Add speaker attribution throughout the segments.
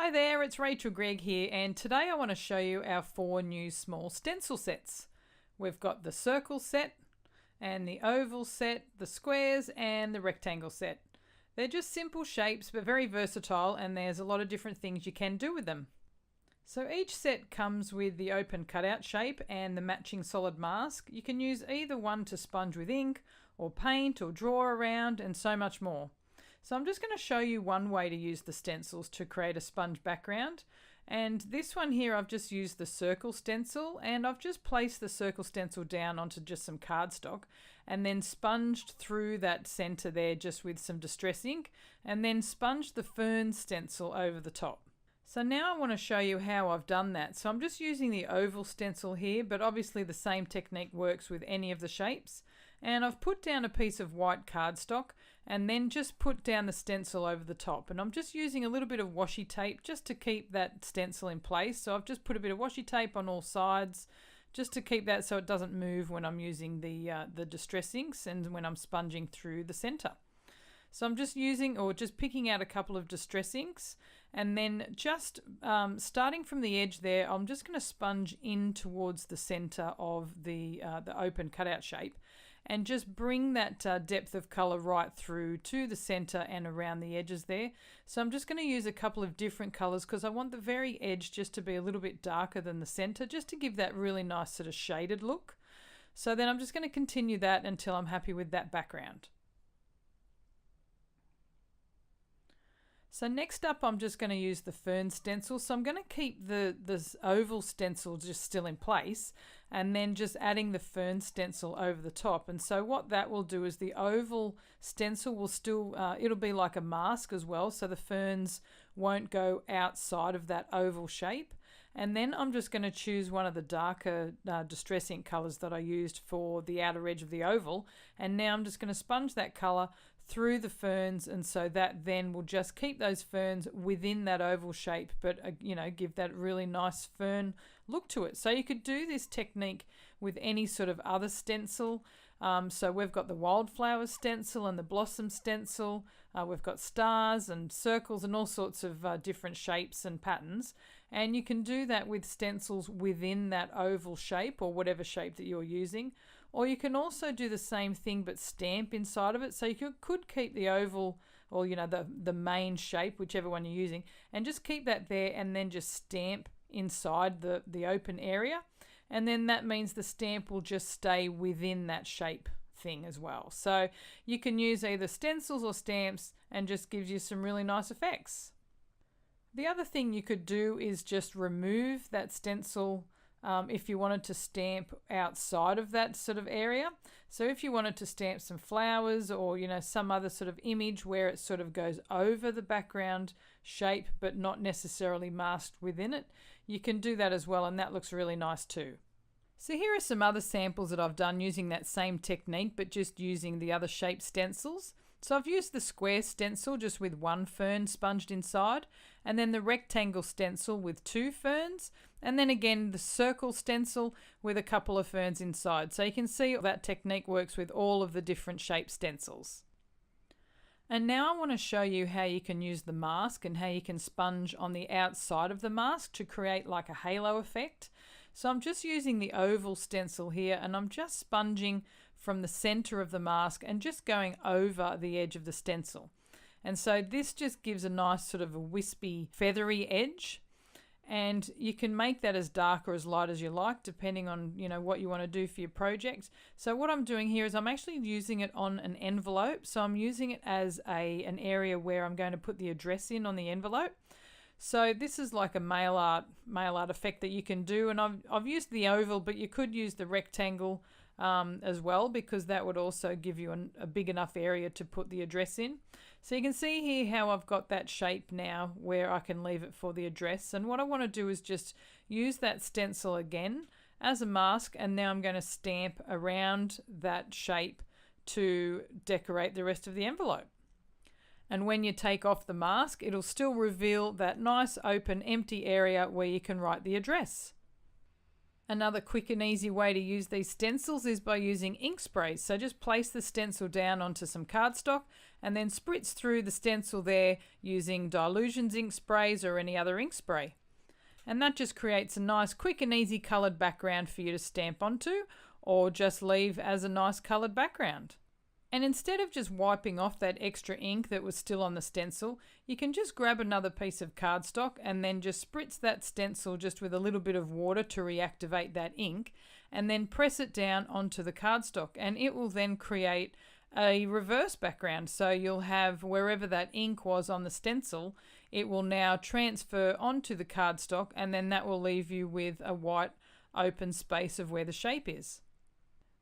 Speaker 1: Hi there, it's Rachel Greig here, and today I want to show you our 4 new small stencil sets. We've got the circle set, and the oval set, the squares, and the rectangle set. They're just simple shapes but very versatile, and there's a lot of different things you can do with them. So each set comes with the open cutout shape and the matching solid mask. You can use either one to sponge with ink, or paint, or draw around, and so much more. So I'm just going to show you one way to use the stencils to create a sponge background. And this one here, I've just used the circle stencil, and I've just placed the circle stencil down onto just some cardstock and then sponged through that center there just with some distress ink, and then sponged the fern stencil over the top. So now I want to show you how I've done that. So I'm just using the oval stencil here, but obviously the same technique works with any of the shapes. And I've put down a piece of white cardstock and then just put down the stencil over the top. And I'm just using a little bit of washi tape just to keep that stencil in place. So I've just put a bit of washi tape on all sides just to keep that so it doesn't move when I'm using the distress inks and when I'm sponging through the center. So I'm just using, or just picking out a couple of distress inks, and then just starting from the edge there, I'm just going to sponge in towards the center of the open cutout shape and just bring that depth of color right through to the center and around the edges there. So I'm just going to use a couple of different colors because I want the very edge just to be a little bit darker than the center, just to give that really nice sort of shaded look. So then I'm just going to continue that until I'm happy with that background. So next up, I'm just going to use the fern stencil. So I'm going to keep this oval stencil just still in place, and then just adding the fern stencil over the top. And so what that will do is the oval stencil will still, it'll be like a mask as well, so the ferns won't go outside of that oval shape. And then I'm just going to choose one of the darker distress ink colors that I used for the outer edge of the oval. And now I'm just going to sponge that color through the ferns, and so that then will just keep those ferns within that oval shape, but give that really nice fern look to it. So you could do this technique with any sort of other stencil. So we've got the wildflower stencil and the blossom stencil. We've got stars and circles and all sorts of different shapes and patterns. And you can do that with stencils within that oval shape or whatever shape that you're using. Or you can also do the same thing but stamp inside of it. So you could keep the oval, or the main shape, whichever one you're using, and just keep that there and then just stamp inside the open area. And then that means the stamp will just stay within that shape thing as well. So you can use either stencils or stamps, and just gives you some really nice effects. The other thing you could do is just remove that stencil if you wanted to stamp outside of that sort of area. So if you wanted to stamp some flowers, or some other sort of image where it sort of goes over the background shape but not necessarily masked within it, you can do that as well, and that looks really nice too. So here are some other samples that I've done using that same technique but just using the other shape stencils. So I've used the square stencil just with one fern sponged inside, and then the rectangle stencil with 2 ferns, and then again the circle stencil with a couple of ferns inside. So you can see that technique works with all of the different shape stencils. And now I want to show you how you can use the mask and how you can sponge on the outside of the mask to create like a halo effect. So I'm just using the oval stencil here, and I'm just sponging from the center of the mask and just going over the edge of the stencil. And so this just gives a nice sort of a wispy, feathery edge. And you can make that as dark or as light as you like, depending on what you want to do for your project. So what I'm doing here is I'm actually using it on an envelope. So I'm using it as an area where I'm going to put the address in on the envelope. So this is like a mail art effect that you can do, and I've used the oval, but you could use the rectangle as well, because that would also give you a big enough area to put the address in. So you can see here how I've got that shape now where I can leave it for the address. And what I want to do is just use that stencil again as a mask, and now I'm going to stamp around that shape to decorate the rest of the envelope. And when you take off the mask, it'll still reveal that nice open empty area where you can write the address. Another quick and easy way to use these stencils is by using ink sprays. So just place the stencil down onto some cardstock and then spritz through the stencil there using Dilutions ink sprays or any other ink spray. And that just creates a nice quick and easy coloured background for you to stamp onto, or just leave as a nice coloured background. And instead of just wiping off that extra ink that was still on the stencil, you can just grab another piece of cardstock and then just spritz that stencil just with a little bit of water to reactivate that ink, and then press it down onto the cardstock, and it will then create a reverse background. So you'll have wherever that ink was on the stencil, it will now transfer onto the cardstock, and then that will leave you with a white open space of where the shape is.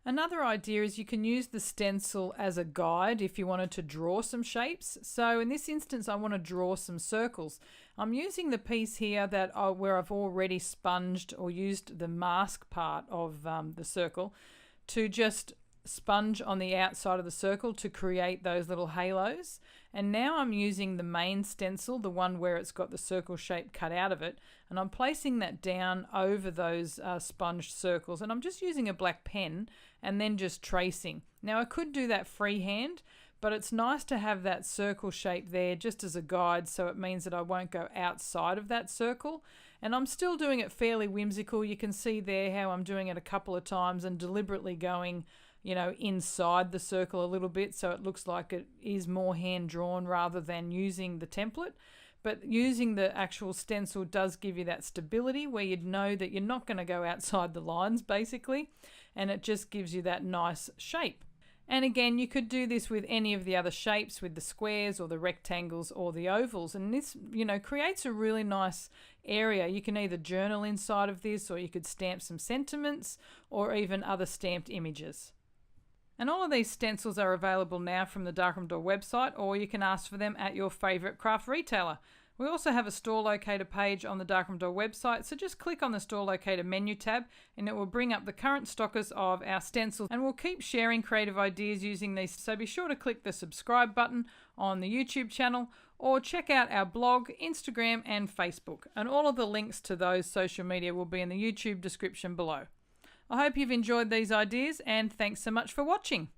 Speaker 1: Another idea is you can use the stencil as a guide if you wanted to draw some shapes. So in this instance, I want to draw some circles. I'm using the piece here where I've already sponged or used the mask part of the circle to just sponge on the outside of the circle to create those little halos. And now I'm using the main stencil, the one where it's got the circle shape cut out of it, and I'm placing that down over those sponged circles, and I'm just using a black pen and then just tracing. Now I could do that freehand, but it's nice to have that circle shape there just as a guide, so it means that I won't go outside of that circle. And I'm still doing it fairly whimsical. You can see there how I'm doing it a couple of times and deliberately going, you know, inside the circle a little bit, so it looks like it is more hand drawn rather than using the template. But using the actual stencil does give you that stability where you'd know that you're not going to go outside the lines basically, and it just gives you that nice shape. And again, you could do this with any of the other shapes, with the squares or the rectangles or the ovals, and this, you know, creates a really nice area. You can either journal inside of this, or you could stamp some sentiments or even other stamped images. And all of these stencils are available now from the Darkroom website, or you can ask for them at your favourite craft retailer. We also have a store locator page on the Darkroom website, so just click on the store locator menu tab and it will bring up the current stockers of our stencils, and we'll keep sharing creative ideas using these, so be sure to click the subscribe button on the YouTube channel or check out our blog, Instagram and Facebook, and all of the links to those social media will be in the YouTube description below. I hope you've enjoyed these ideas, and thanks so much for watching.